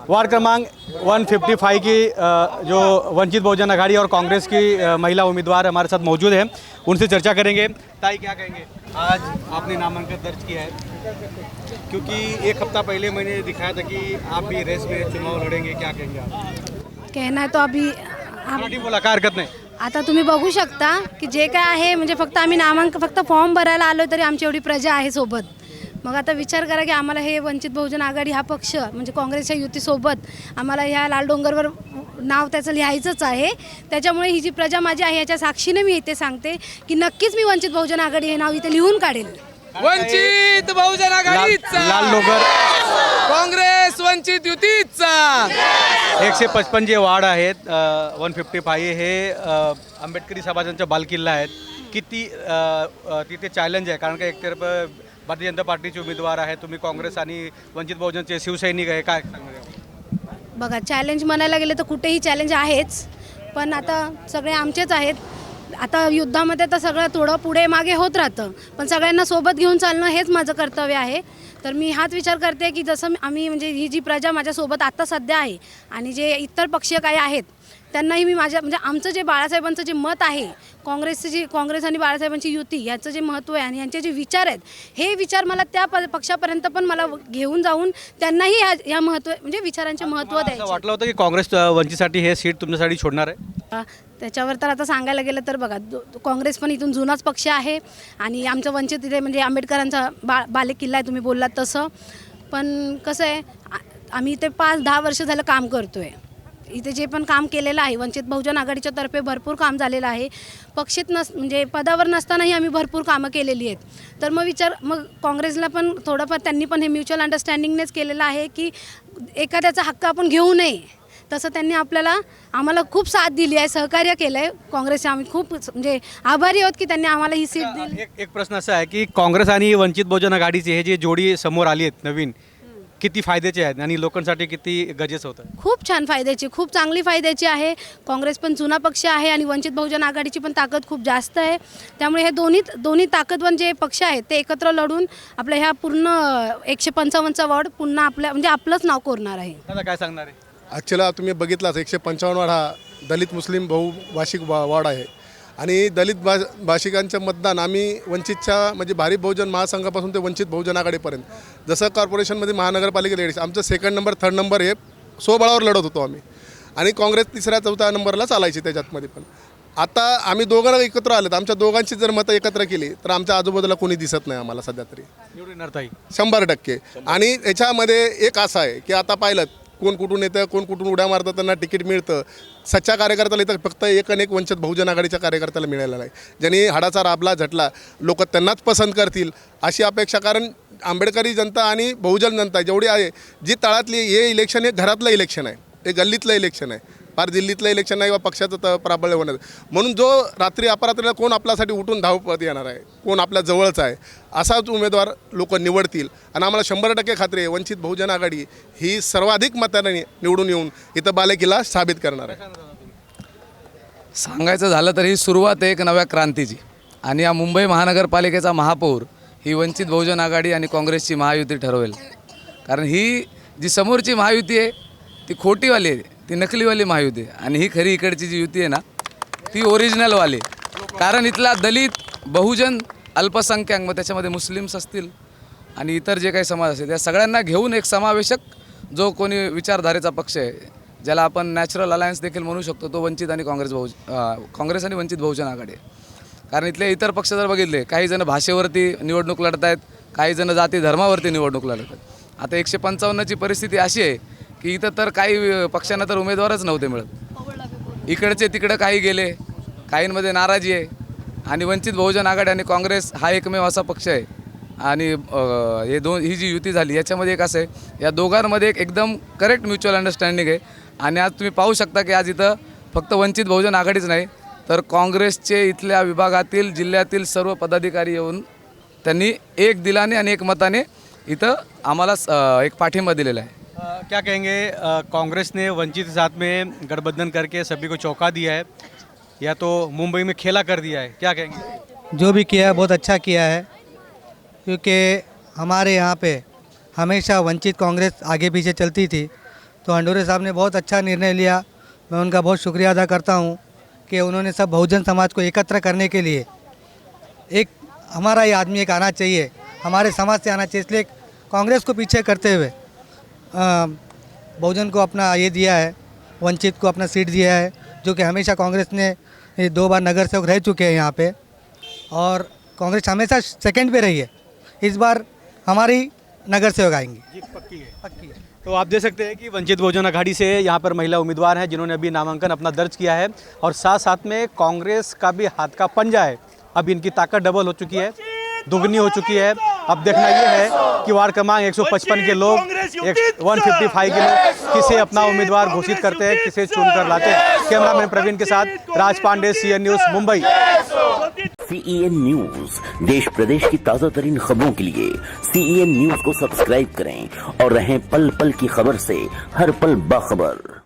Ward क्रमांक 155 की जो वंचित बहुजन आघाड़ी और कांग्रेस की महिला उम्मीदवार हमारे साथ मौजूद हैं, उनसे चर्चा करेंगे। ताई, क्या कहेंगे? आज आपने नामांकन दर्ज किया है, क्योंकि एक हफ्ता पहले मैंने दिखाया था कि आप भी रेस में चुनाव लढेंगे, क्या कहेंगे आप? कहना है तो अभी मराठी बोला, काय हरकत नाही। आता तुम्ही बघू शकता की जे काय आहे, म्हणजे फक्त आम्ही नामांकन फक्त फॉर्म भरायला आलो तरी आमची एवढी प्रजा आहे सोबत। मग आता विचार करा की आम्हाला हे वंचित बहुजन आघाडी हा पक्ष म्हणजे काँग्रेसच्या युतीसोबत आम्हाला ह्या लाल डोंगरवर नाव त्याचं लिहायचंच आहे। त्याच्यामुळे ही जी प्रजा माझी आहे याच्या साक्षीने मी इथे सांगते की नक्कीच मी वंचित बहुजन आघाडी हे नाव इथे लिहून काढेल। वंचित बहुजन आघाडीचा लाल डोंगर काँग्रेस वंचित युतीचा 155 जे वार्ड आहेत 155 हे आंबेडकरी समाजांचा बालकिल्ला आहेत। किती तिथे चॅलेंज आहे, कारण का एकतर्फ भारतीय जनता पार्टीचे उमेदवार आहे, तुम्ही काँग्रेस आणि वंचित बहुजनचे शिवसैनिक आहे, काय सांगणार? बघा, चॅलेंज म्हणायला गेले तर कुठेही चॅलेंज आहेच, पण आता सगळे आमचेच आहेत। आता युद्धामध्ये तर सगळं थोडं पुढे मागे होत राहतं, पण सगळ्यांना सोबत घेऊन चालणं हेच माझं कर्तव्य आहे। तर मी हाच विचार करते की जसं आम्ही म्हणजे ही जी प्रजा माझ्यासोबत आता सध्या आहे आणि जे इतर पक्षीय काही आहेत त्यांनाही मी माझ्या म्हणजे आमचं जे बाळासाहेबांचं जे मत आहे, काँग्रेस आणि बाळासाहेबांची युती याचं जे महत्त्व आहे आणि यांचे जे विचार आहेत, हे विचार मला त्या पक्षापर्यंत पण मला घेऊन जाऊन त्यांनाही या महत्त्व म्हणजे विचारांचे महत्त्व द्यायचे। वाटलं होतं की काँग्रेस वंचितसाठी हे सीट तुमच्यासाठी सोडणार आहे? त्याच्यावर तर आता सांगायला गेलं तर बघा, काँग्रेस पण इथून जुनाच पक्ष आहे आणि आमचं वंचित इथे म्हणजे आंबेडकरांचा बालेकिल्ला आहे, तुम्ही बोललात तसं। पण कसं आहे, आम्ही इथे 5-10 वर्ष झालं काम करतो आहे। इथे जे पण काम केलेलं आहे वंचित बहुजन आघाडीच्या तर्फे भरपूर काम झालेलं आहे। पक्षात म्हणजे पदावर नसतानाही आम्ही भरपूर कामं केलेली आहेत। तर मग काँग्रेसला पण थोडंफार त्यांनी पण हे म्युच्युअल अंडरस्टँडिंगनेच केलेलं आहे की एखाद्याचा हक्क आपण घेऊ नये, तसं त्यांनी आम्हाला खूप साथ दिली आहे, सहकार्य केलं आहे। काँग्रेसचे आम्ही खूप म्हणजे आभारी आहोत की त्यांनी आम्हाला ही सीट दिली। एक प्रश्न असा आहे की काँग्रेस आणि वंचित बहुजन आघाडीचे हे जे जोडी समोर आली आहेत नवीन, किती फायद्याचे आहेत आणि लोकांसाठी किती गरजेचं होतं? खूप छान फायद्याची, खूप चांगली फायद्याची आहे। काँग्रेस पण जुना पक्ष आहे आणि वंचित बहुजन आघाडीची पण ताकद खूप जास्त आहे। त्यामुळे हे दोन्ही ताकदवान जे पक्ष आहेत ते एकत्र लढून आपल्या ह्या पूर्ण 155चा वॉर्ड पुन्हा आपलंच नाव कोरणार आहे। दादा, काय सांगणार आहे? ॲक्च्युअली तुम्ही बघितलाच 155 वार्ड हा दलित मुस्लिम बहुभाषिक वार्ड आहे आणि दलित भाषिकांचं मतदान आम्ही वंचितच्या म्हणजे भारिप बहुजन महासंघापासून ते वंचित बहुजन आघाडीपर्यंत जसं कॉर्पोरेशनमध्ये महानगरपालिका लेडीज आमचं 2nd नंबर 3rd नंबर हे स्वबळावर लढत होतो आम्ही आणि काँग्रेस 3ऱ्या-4थ्या नंबरला चालायची त्याच्यातमध्ये। पण आता आम्ही दोघांना एकत्र आलेत, आमच्या दोघांची जर मतं एकत्र केली तर आमच्या आजूबाजूला कोणी दिसत नाही आम्हाला सध्या तरी। निवडून येणार ताई 100%। आणि याच्यामध्ये एक असं आहे की आता पाहिलं कोण कुठून येतं, कोण कुठून उड्या मारतं, त्यांना तिकीट मिळतं। सच्चा कार्यकर्त्याला इथं फक्त एक आणि एक वंचित बहुजन आघाडीच्या कार्यकर्त्याला मिळालेला नाही, ज्यांनी हाडाचा राबला झटला, लोक त्यांनाच पसंत करतील अशी अपेक्षा। कारण आंबेडकरी जनता आणि बहुजन जनता जेवढी आहे, जी तळातली, हे इलेक्शन हे घरातलं इलेक्शन आहे, हे गल्लीतलं इलेक्शन आहे, फार दिल्लीतलं इलेक्शन नाही वा पक्षाचं प्राबल्य होणार। म्हणून जो रात्री अपरात्रीला कोण आपल्यासाठी उठून धावपळत येणार आहे, कोण आपल्या जवळचा आहे, असाच उमेदवार लोक निवडतील आणि आम्हाला 100% खात्री आहे वंचित बहुजन आघाडी ही सर्वाधिक मताने निवडून येऊन इथं बालेकिल्ला साबित करणार आहे। सांगायचं झालं तर ही सुरुवात आहे एक नव्या क्रांतीची आणि या मुंबई महानगरपालिकेचा महापौर ही वंचित बहुजन आघाडी आणि काँग्रेसची महायुती ठरवेल। कारण ही जी समोरची महायुती आहे ती खोटीवाली आहे, ती नकलीवाली महायुती आहे आणि ही खरी इकडची जी युती आहे ना ती ओरिजिनलवाली। कारण इथला दलित बहुजन अल्पसंख्याक, मग त्याच्यामध्ये मुस्लिम्स असतील आणि इतर जे काही समाज असेल, या सगळ्यांना घेऊन एक समावेशक जो कोणी विचारधारेचा पक्ष आहे, ज्याला आपण नॅचरल अलायन्स देखील म्हणू शकतो, तो वंचित आणि काँग्रेस आणि वंचित बहुजन आघाडी आहे। कारण इथले इतर पक्ष जर बघितले, काही जण भाषेवरती निवडणूक लढत आहेत, काही जण जाती धर्मावरती निवडणूक लढत आहेत। आता 155ची परिस्थिती अशी आहे की इथं तर काही पक्षांना तर उमेदवारच नव्हते मिळत, इकडचे तिकडं काही गेले, काहींमध्ये नाराजी आहे आणि वंचित बहुजन आघाडी आणि काँग्रेस हा एकमेव असा पक्ष आहे आणि ही जी युती झाली याच्यामध्ये एक असं आहे, या दोघांमध्ये एकदम करेक्ट म्युच्युअल अंडरस्टँडिंग आहे। आणि आज तुम्ही पाहू शकता की आज इथं फक्त वंचित बहुजन आघाडीच नाही तर काँग्रेसचे इथल्या विभागातील जिल्ह्यातील सर्व पदाधिकारी येऊन त्यांनी एक दिलाने आणि एक मताने इथं आम्हाला एक पाठिंबा दिलेला आहे। क्या कहेंगे, कांग्रेस ने वंचित के साथ में गठबंधन करके सभी को चौंका दिया है या तो मुंबई में खेला कर दिया है, क्या कहेंगे? जो भी किया है बहुत अच्छा किया है, क्योंकि हमारे यहाँ पे हमेशा वंचित कांग्रेस आगे पीछे चलती थी। तो हंडोरे साहब ने बहुत अच्छा निर्णय लिया। मैं उनका बहुत शुक्रिया अदा करता हूँ कि उन्होंने सब बहुजन समाज को एकत्र करने के लिए एक हमारा ये आदमी एक आना चाहिए, हमारे समाज से आना चाहिए, इसलिए कांग्रेस को पीछे करते हुए बहुजन को अपना ये दिया है, वंचित को अपना सीट दिया है, जो कि हमेशा कांग्रेस ने ये 2 बार नगर सेवक रह चुके हैं यहाँ पे और कांग्रेस हमेशा सेकंड पे रही है। इस बार हमारी नगर सेवक आएंगी, जीत पक्की है। पक्की है। तो आप देख सकते हैं कि वंचित बहुजन अघाड़ी से यहाँ पर महिला उम्मीदवार हैं जिन्होंने अभी नामांकन अपना दर्ज किया है और साथ साथ में कांग्रेस का भी हाथ का पंजा है। अब इनकी ताकत डबल हो चुकी है, दुगनी हो चुकी है। अब देखना ये है कि वार्ड क्रमांक 155 के लोग 155 के लोग किसे अपना उम्मीदवार घोषित करते हैं, किसे चुनकर लाते हैं। कैमरामैन प्रवीण के साथ Raj Pandey, CN news, Mumbai. CEN news देश प्रदेश की ताजा तरीन खबरों के लिए CEN न्यूज को सब्सक्राइब करें और रहें पल पल की खबर से हर पल बाखबर।